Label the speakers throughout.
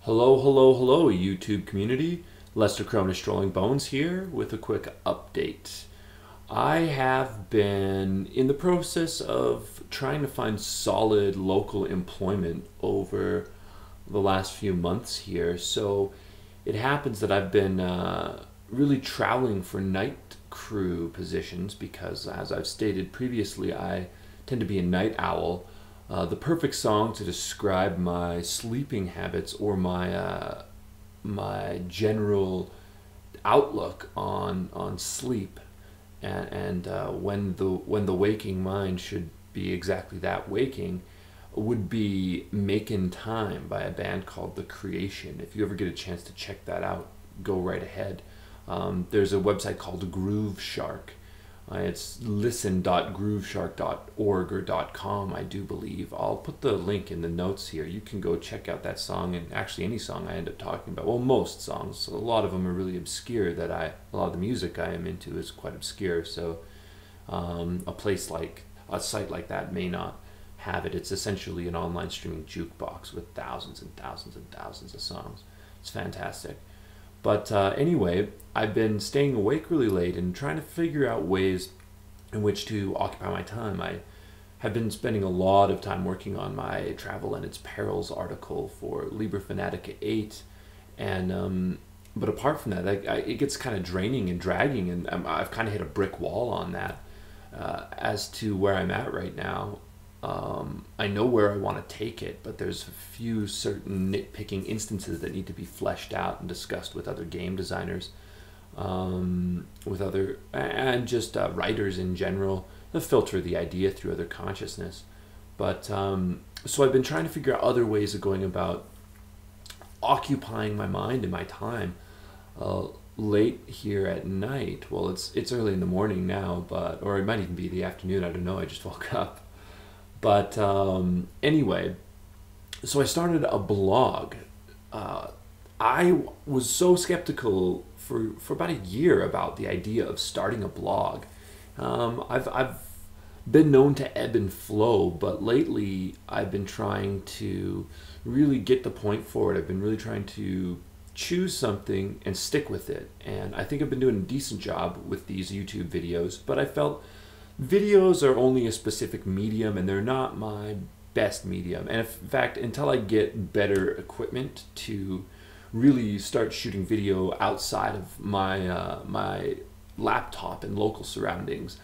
Speaker 1: Hello, hello, hello, YouTube community. Lester These Strolling Bones here with a quick update. I have been in the process of trying to find solid local employment over the last few months here. So it happens that I've been really traveling for night crew positions because, as I've stated previously, I tend to be a night owl. The perfect song to describe my sleeping habits or my general outlook on sleep and when the waking mind should be exactly that, waking, would be "Makin' Time" by a band called The Creation. If you ever get a chance to check that out, go right ahead. There's a website called Groove Shark. It's listen.grooveshark.org or .com, I do believe. I'll put the link in the notes here. You can go check out that song, and actually any song I end up talking about. Well, most songs. A lot of them are really obscure. A lot of the music I am into is quite obscure. So a site like that may not have it. It's essentially an online streaming jukebox with thousands and thousands and thousands of songs. It's fantastic. But anyway, I've been staying awake really late and trying to figure out ways in which to occupy my time. I have been spending a lot of time working on my Travel and Its Perils article for Liber Fanatica 8. And but apart from that, it gets kind of draining and dragging, and I've kind of hit a brick wall on that. As to where I'm at right now, I know where I want to take it, but there's a few certain nitpicking instances that need to be fleshed out and discussed with other game designers, and just writers in general, to filter the idea through other consciousness. But so I've been trying to figure out other ways of going about occupying my mind and my time late here at night. Well, it's early in the morning now, or it might even be the afternoon. I don't know. I just woke up. But anyway, so I started a blog. I was so skeptical for about a year about the idea of starting a blog. I've been known to ebb and flow, but lately I've been trying to really get the point forward. I've been really trying to choose something and stick with it. And I think I've been doing a decent job with these YouTube videos, but I felt videos are only a specific medium, and they're not my best medium. And in fact, until I get better equipment to really start shooting video outside of my laptop and local surroundings,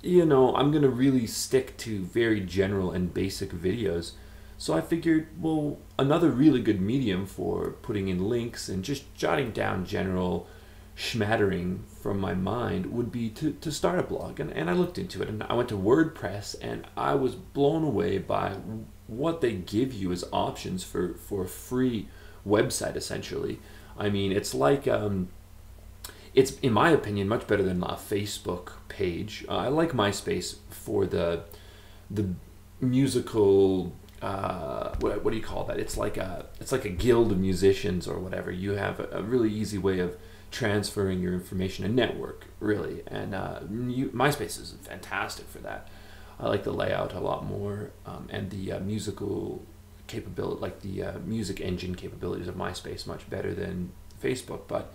Speaker 1: I'm gonna really stick to very general and basic videos. So I figured, well, another really good medium for putting in links and just jotting down general schmattering from my mind would be to start a blog. And I looked into it, and I went to WordPress, and I was blown away by what they give you as options for a free website, essentially. I mean, it's like it's, in my opinion, much better than a Facebook page. I like MySpace for the musical what do you call that? It's like a guild of musicians or whatever. You have a really easy way of transferring your information, a network, really. And MySpace is fantastic for that. I like the layout a lot more, and the musical capability, like the music engine capabilities of MySpace, much better than Facebook. But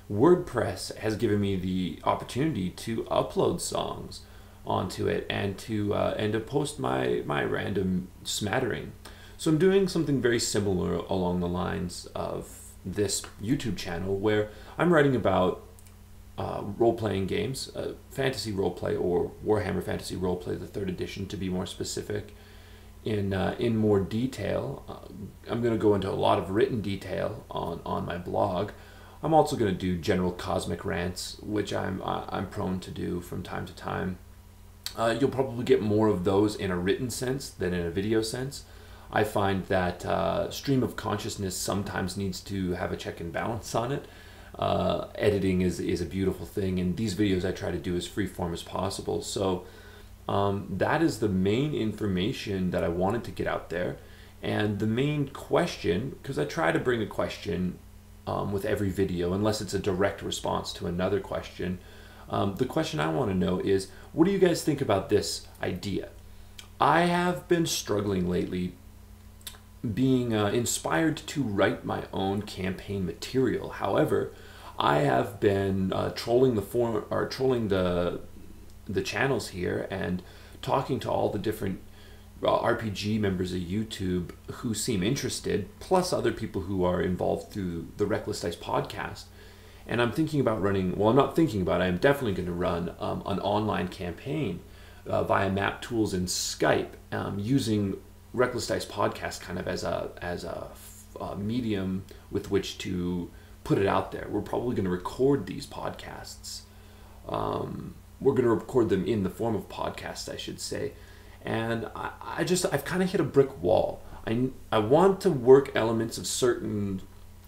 Speaker 1: WordPress has given me the opportunity to upload songs onto it and to post my random smattering. So I'm doing something very similar along the lines of this YouTube channel, where I'm writing about role-playing games, fantasy roleplay, or Warhammer Fantasy Roleplay, the 3rd edition, to be more specific, in more detail. I'm going to go into a lot of written detail on my blog. I'm also going to do general cosmic rants, which I'm prone to do from time to time. You'll probably get more of those in a written sense than in a video sense. I find that stream of consciousness sometimes needs to have a check and balance on it. Editing is a beautiful thing, and these videos I try to do as freeform as possible. So that is the main information that I wanted to get out there. And the main question, because I try to bring a question with every video, unless it's a direct response to another question. The question I want to know is, what do you guys think about this idea? I have been struggling lately being inspired to write my own campaign material. However, I have been trolling the channels here and talking to all the different RPG members of YouTube who seem interested, plus other people who are involved through the Reckless Dice podcast. And I'm thinking about running, well, I'm not thinking about it, I'm definitely going to run an online campaign via Map Tools and Skype, using Reckless Dice podcast kind of as a medium with which to put it out there. We're probably going to record these podcasts. We're going to record them in the form of podcasts, I should say. And I've kind of hit a brick wall. I want to work elements of certain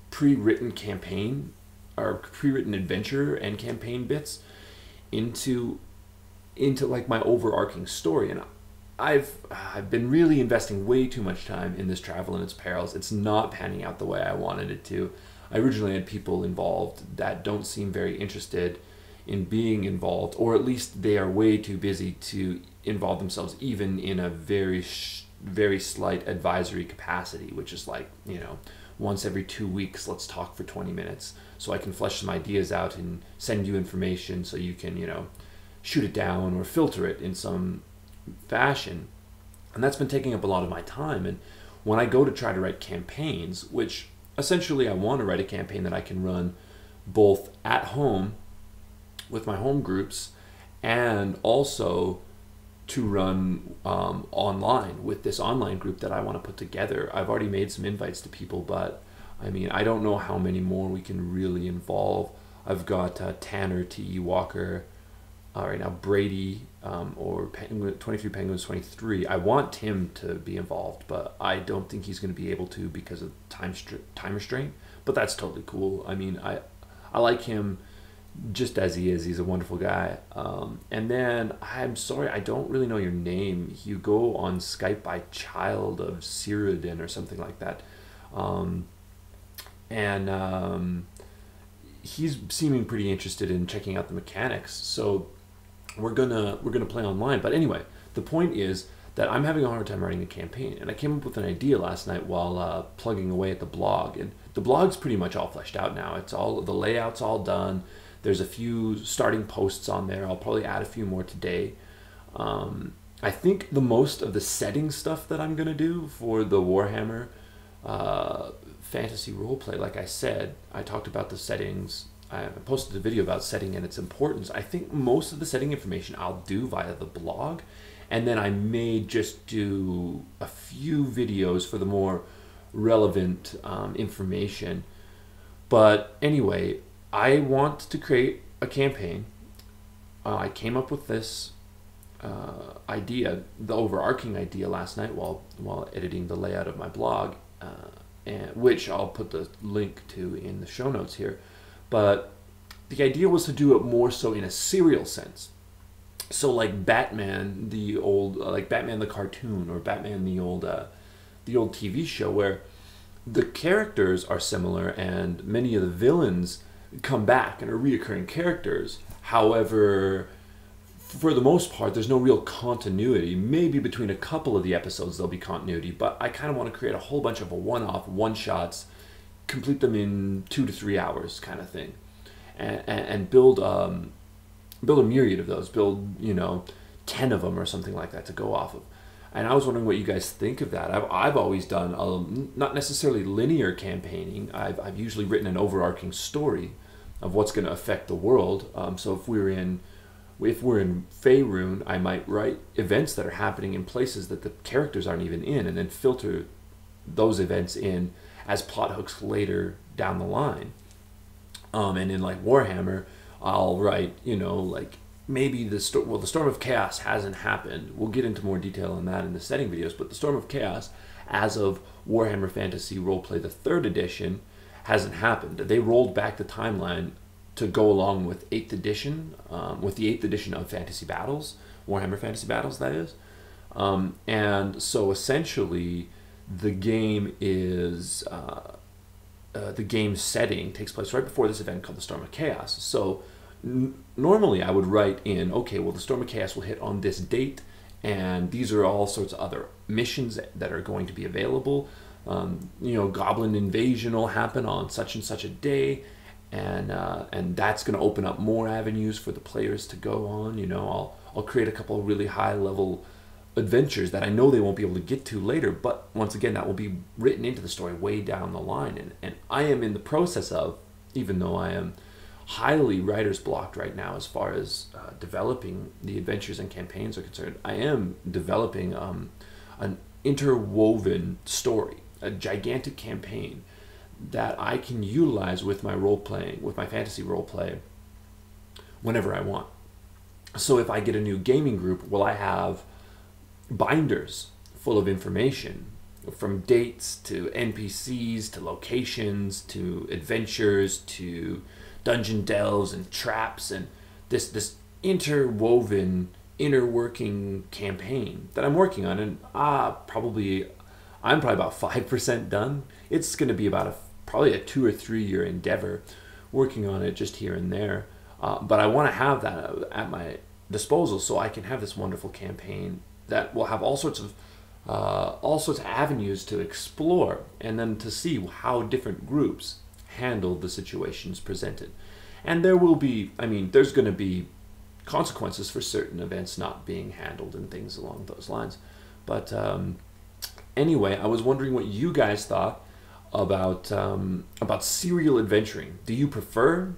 Speaker 1: pre-written campaign or pre-written adventure and campaign bits into like my overarching story. And I've been really investing way too much time in this Travel and Its Perils. It's not panning out the way I wanted it to. I originally had people involved that don't seem very interested in being involved, or at least they are way too busy to involve themselves even in a very slight advisory capacity, which is like, once every 2 weeks, let's talk for 20 minutes so I can flesh some ideas out and send you information so you can, shoot it down or filter it in some fashion. And that's been taking up a lot of my time. And when I go to try to write campaigns, which essentially I want to write a campaign that I can run both at home with my home groups and also to run online with this online group that I want to put together. I've already made some invites to people, but I don't know how many more we can really involve. I've got Tanner T.E. Walker, right now Brady, or 23 Penguins 23. I want Tim to be involved, but I don't think he's going to be able to because of time restraint. But that's totally cool. I like him just as he is. He's a wonderful guy. And then, I'm sorry, I don't really know your name. You go on Skype by Child of Cyrodiil or something like that. He's seeming pretty interested in checking out the mechanics. So we're gonna play online. But anyway, the point is that I'm having a hard time writing a campaign, and I came up with an idea last night while plugging away at the blog. And the blog's pretty much all fleshed out now. The layout's all done. There's a few starting posts on there. I'll probably add a few more today. I think the most of the setting stuff that I'm gonna do for the Warhammer fantasy roleplay, like I said, I talked about the settings. I posted a video about setting and its importance. I think most of the setting information I'll do via the blog, and then I may just do a few videos for the more relevant information. But anyway, I want to create a campaign. I came up with this idea, the overarching idea, last night while editing the layout of my blog, which I'll put the link to in the show notes here. But the idea was to do it more so in a serial sense. So like Batman, Batman the cartoon, or Batman the old TV show, where the characters are similar and many of the villains come back and are reoccurring characters. However, for the most part, there's no real continuity. Maybe between a couple of the episodes there'll be continuity, but I kind of want to create a whole bunch of one-off, one-shots, complete them in 2 to 3 hours kind of thing, and build a myriad of those, build 10 of them or something like that to go off of. And I was wondering what you guys think of that. I've always done not necessarily linear campaigning. I've usually written an overarching story of what's going to affect the world. So if we're in Faerun, I might write events that are happening in places that the characters aren't even in, and then filter those events in as plot hooks later down the line. And in like Warhammer, I'll write, maybe the Storm of Chaos hasn't happened. We'll get into more detail on that in the setting videos, but the Storm of Chaos, as of Warhammer Fantasy Roleplay the 3rd edition, hasn't happened. They rolled back the timeline to go along with 8th edition, with the 8th edition of Fantasy Battles, Warhammer Fantasy Battles, that is. And so essentially, the game is the game setting takes place right before this event called the Storm of Chaos. So normally I would write in, okay, well, the Storm of Chaos will hit on this date, and these are all sorts of other missions that are going to be available. you know, goblin invasion will happen on such and such a day, and that's going to open up more avenues for the players to go on. You know, I'll create a couple of really high level adventures that I know they won't be able to get to later, but once again, that will be written into the story way down the line. And I am in the process of, even though I am highly writer's blocked right now as far as developing the adventures and campaigns are concerned, I am developing an interwoven story, a gigantic campaign that I can utilize with my role playing, with my fantasy role play, whenever I want. So if I get a new gaming group, will I have binders full of information, from dates to NPCs to locations to adventures to dungeon delves and traps, and this interwoven inner working campaign that I'm working on. And I'm probably about 5% done. It's going to be about probably a 2 or 3 year endeavor working on it just here and there, but I want to have that at my disposal so I can have this wonderful campaign that will have all sorts of avenues to explore, and then to see how different groups handle the situations presented. And there will be, I mean, there's going to be consequences for certain events not being handled and things along those lines. But anyway, I was wondering what you guys thought about serial adventuring. Do you prefer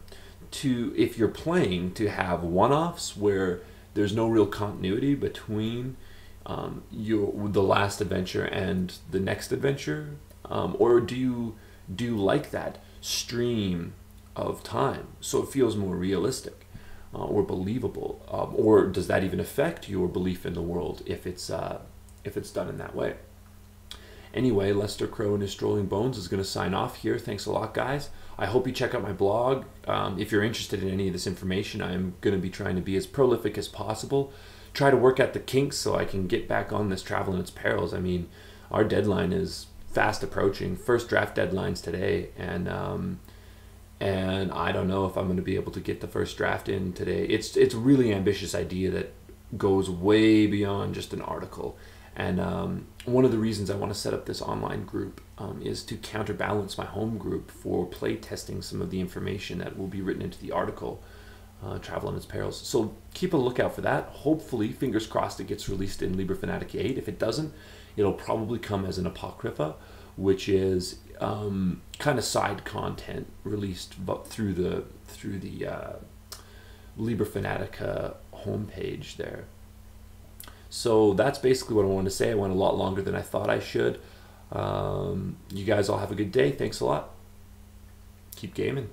Speaker 1: to, if you're playing, to have one-offs where there's no real continuity between the last adventure and the next adventure, or do you like that stream of time so it feels more realistic or believable, or does that even affect your belief in the world if it's done in that way? Anyway, Lester Crow and His Strolling Bones is going to sign off here. Thanks a lot, guys. I hope you check out my blog. If you're interested in any of this information, I'm going to be trying to be as prolific as possible. Try to work out the kinks so I can get back on this Travel and Its Perils. I mean, our deadline is fast approaching. First draft deadline's today, and I don't know if I'm going to be able to get the first draft in today. It's a really ambitious idea that goes way beyond just an article. And one of the reasons I want to set up this online group is to counterbalance my home group for play testing some of the information that will be written into the article, Travel and Its Perils. So keep a lookout for that. Hopefully, fingers crossed, it gets released in Liber Fanatica 8. If it doesn't, it'll probably come as an Apocrypha, which is kind of side content released through the Liber Fanatica homepage there. So that's basically what I wanted to say. I went a lot longer than I thought I should. You guys all have a good day. Thanks a lot. Keep gaming.